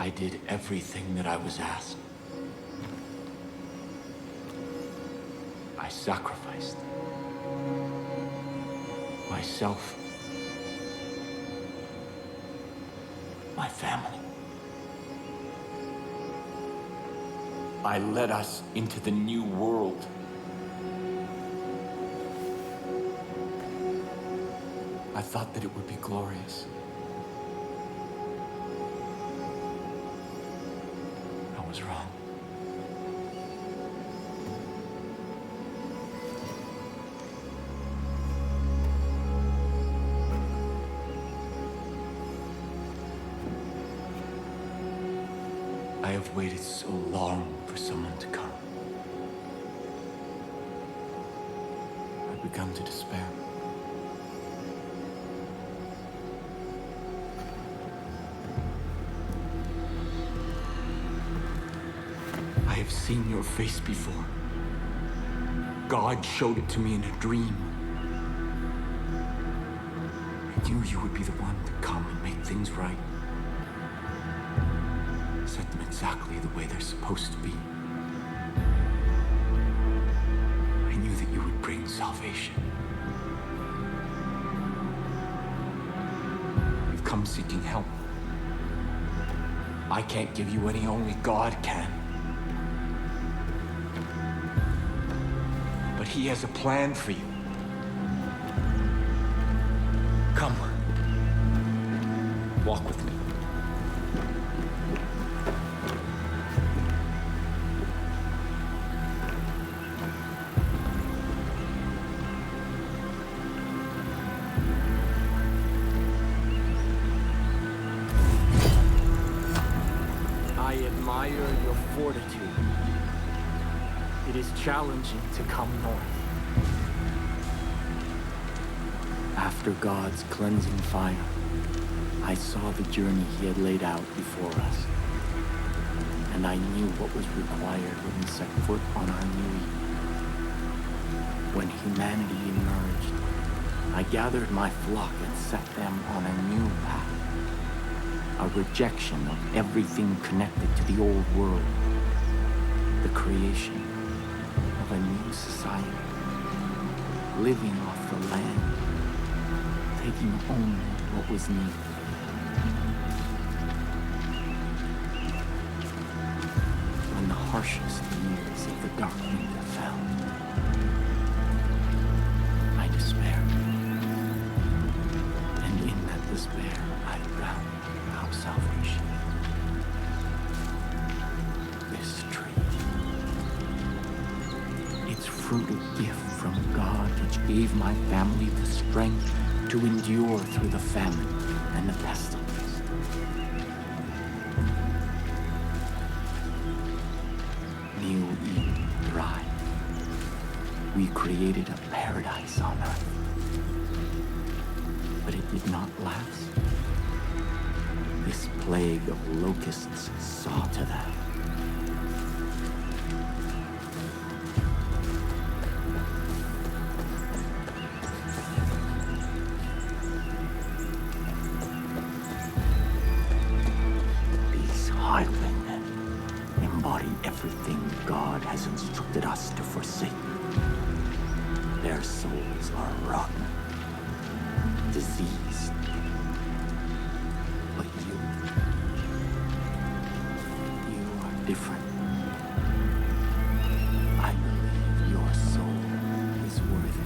I did everything that I was asked. I sacrificed myself, my family. I led us into the new world. I thought that it would be glorious. I was wrong. I have waited so long for someone to come. I've begun to despair. I have seen your face before. God showed it to me in a dream. I knew you would be the one to come and make things right. Set them exactly the way they're supposed to be. I knew that you would bring salvation. You've come seeking help. I can't give you any, only God can. But He has a plan for you. Come. Walk with me. I admire your fortitude. It is challenging to come north. After God's cleansing fire, I saw the journey He had laid out before us. And I knew what was required when we set foot on our new Eden. When humanity emerged, I gathered my flock and set them on a new path. A rejection of everything connected to the old world. The creation of a new society. Living off the land. Taking only what was needed. When the harshest years of the dark winter fell, I despaired. And in that despair, I found our salvation. This tree. Its fruit a gift from God which gave my family the strength to endure through the famine and the pestilence. New Eden thrived. We created a paradise on earth. But it did not last. This plague of locusts saw to that. Everything God has instructed us to forsake. Their souls are rotten, diseased. But you are different. I believe your soul is worthy.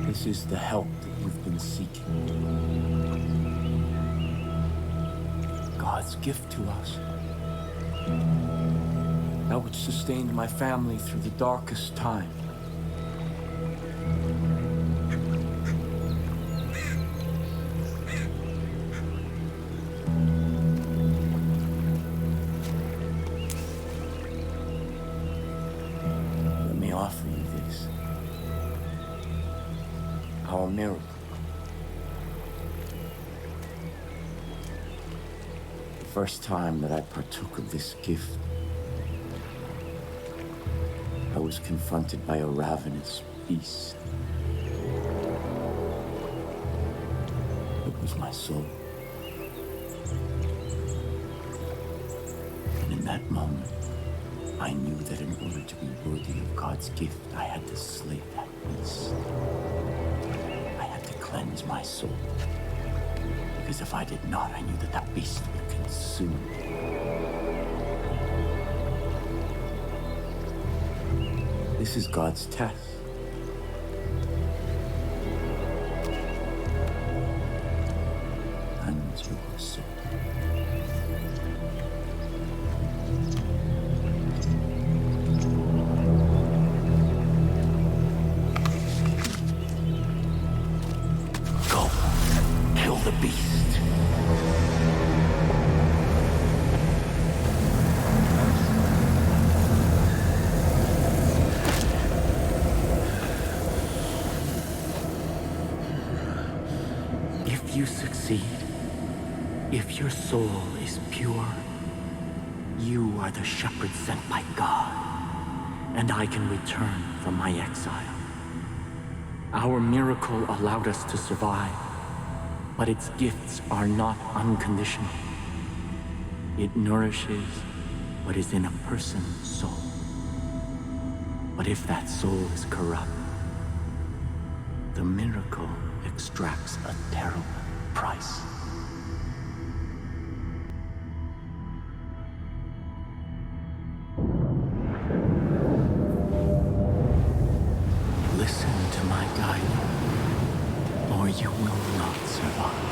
This is the help that you've been seeking. God's gift to us. That which sustained my family through the darkest time. Let me offer you this. Our miracle. The first time that I partook of this gift, I was confronted by a ravenous beast. It was my soul. And in that moment, I knew that in order to be worthy of God's gift, I had to slay that beast. I had to cleanse my soul. Because if I did not, I knew that that beast would consume me. This is God's test. Cleanse your soul. Go, kill the beast. If you succeed, if your soul is pure, you are the shepherd sent by God, and I can return from my exile. Our miracle allowed us to survive, but its gifts are not unconditional. It nourishes what is in a person's soul. But if that soul is corrupt, the miracle extracts a terrible price. Listen to my guidance, or you will not survive.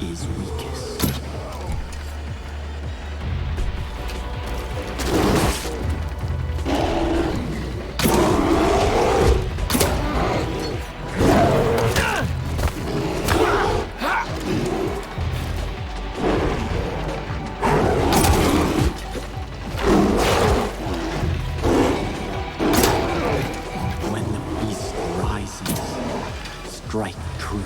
Is weakest. When the beast rises, strike true.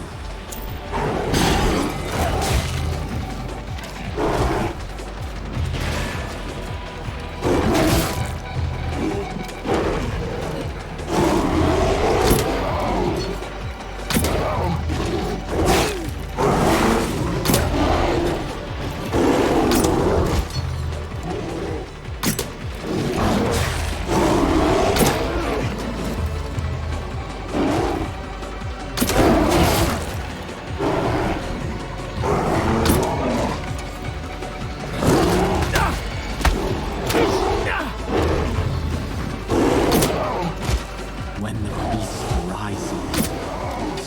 When the beast rises,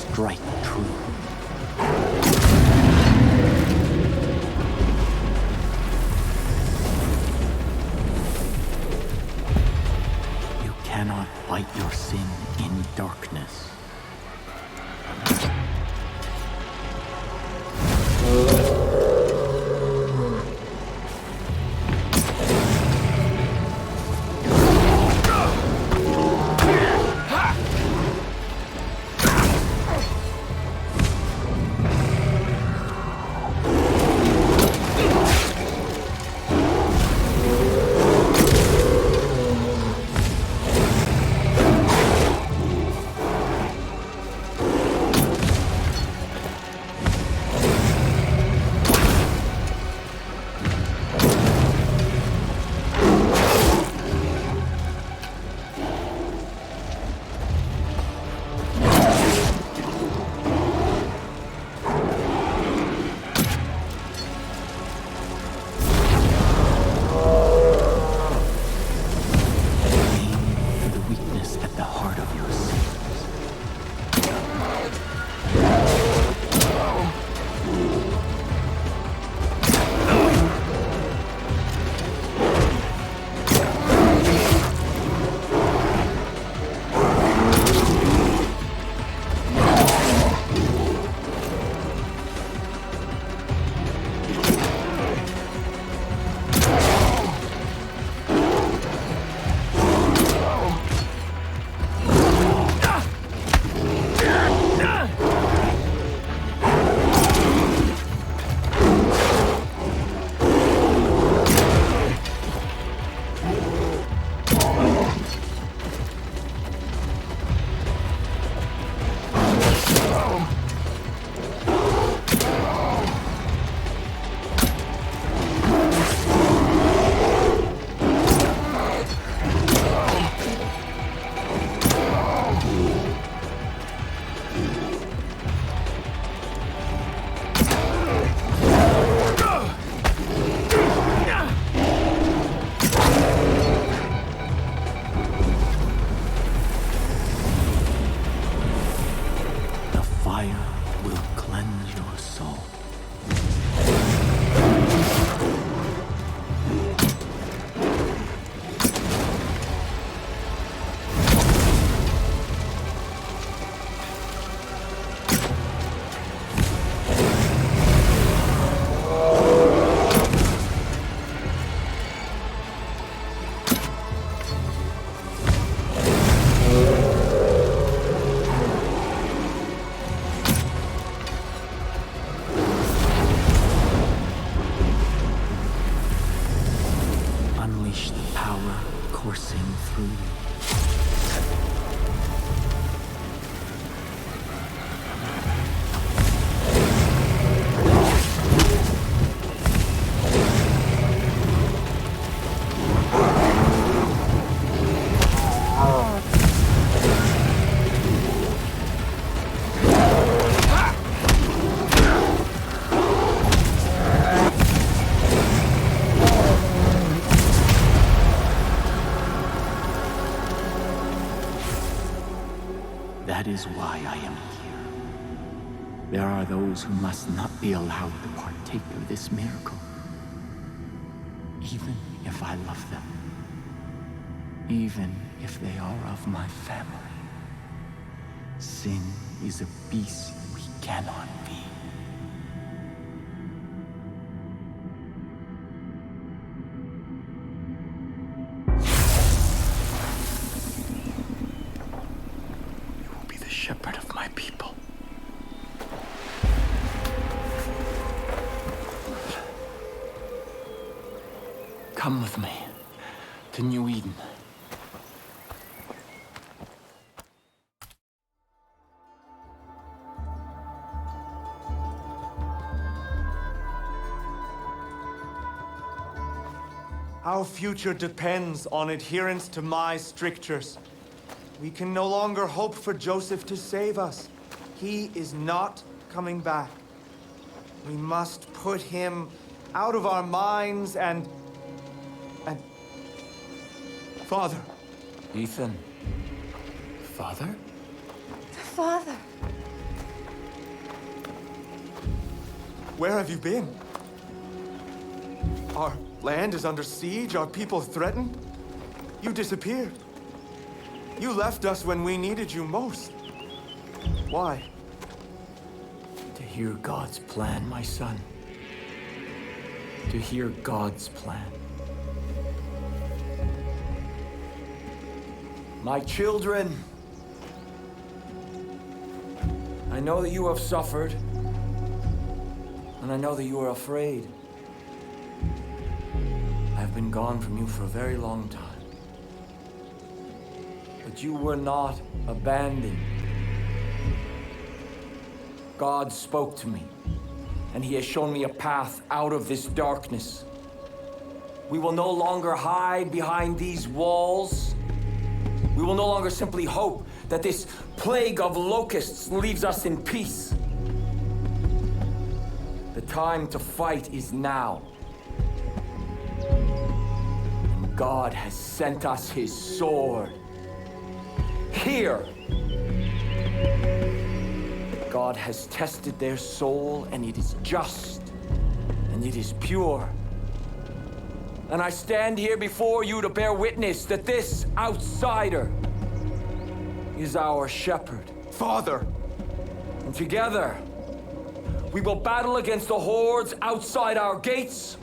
strike true. You cannot fight your sin in darkness. coursing through you. That is why I am here. There are those who must not be allowed to partake of this miracle. Even if I love them. Even if they are of my family. Sin is a beast we cannot be. Shepherd of my people. Come with me to New Eden. Our future depends on adherence to my strictures. We can no longer hope for Joseph to save us. He is not coming back. We must put him out of our minds and... Father. Ethan. Father? Father. Where have you been? Our land is under siege, our people threatened. You disappeared. You left us when we needed you most. Why? To hear God's plan, my son. To hear God's plan. My children, I know that you have suffered, and I know that you are afraid. I have been gone from you for a very long time. But you were not abandoned. God spoke to me, and He has shown me a path out of this darkness. We will no longer hide behind these walls. We will no longer simply hope that this plague of locusts leaves us in peace. The time to fight is now. And God has sent us His sword. Here. God has tested their soul, and it is just, and it is pure. And I stand here before you to bear witness that this outsider is our shepherd. Father! And together, we will battle against the hordes outside our gates,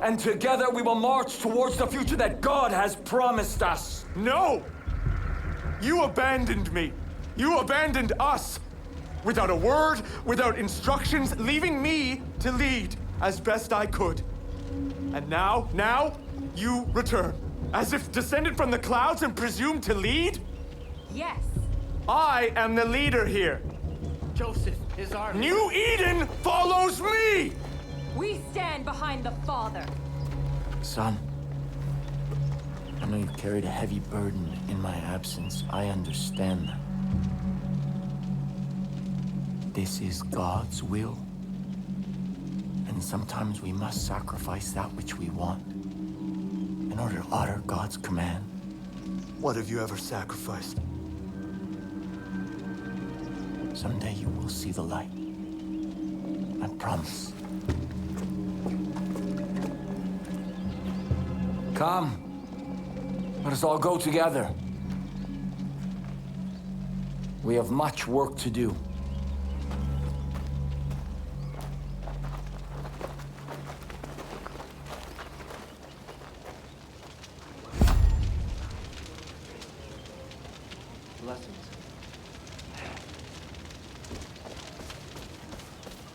and together we will march towards the future that God has promised us. No! You abandoned me. You abandoned us. Without a word, without instructions, leaving me to lead as best I could. And now, you return. As if descended from the clouds and presumed to lead? Yes. I am the leader here. Joseph is our New Eden follows me! We stand behind the Father. Son, I know you carried a heavy burden in my absence. I understand that. This is God's will. And sometimes we must sacrifice that which we want in order to honor God's command. What have you ever sacrificed? Someday you will see the light. I promise. Come. Let us all go together. We have much work to do. Blessings.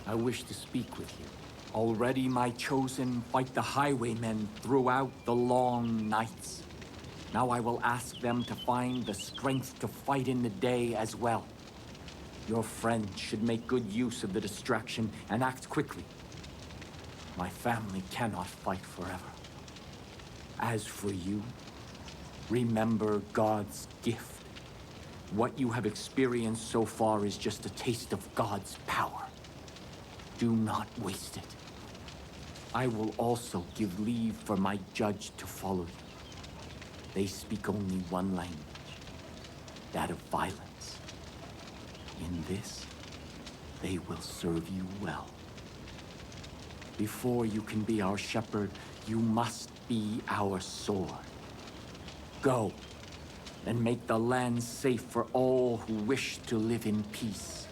I wish to speak with you. Already my chosen fight the highwaymen throughout the long nights. Now I will ask them to find the strength to fight in the day as well. Your friends should make good use of the distraction and act quickly. My family cannot fight forever. As for you, remember God's gift. What you have experienced so far is just a taste of God's power. Do not waste it. I will also give leave for my judge to follow you. They speak only one language, that of violence. In this, they will serve you well. Before you can be our shepherd, you must be our sword. Go, and make the land safe for all who wish to live in peace.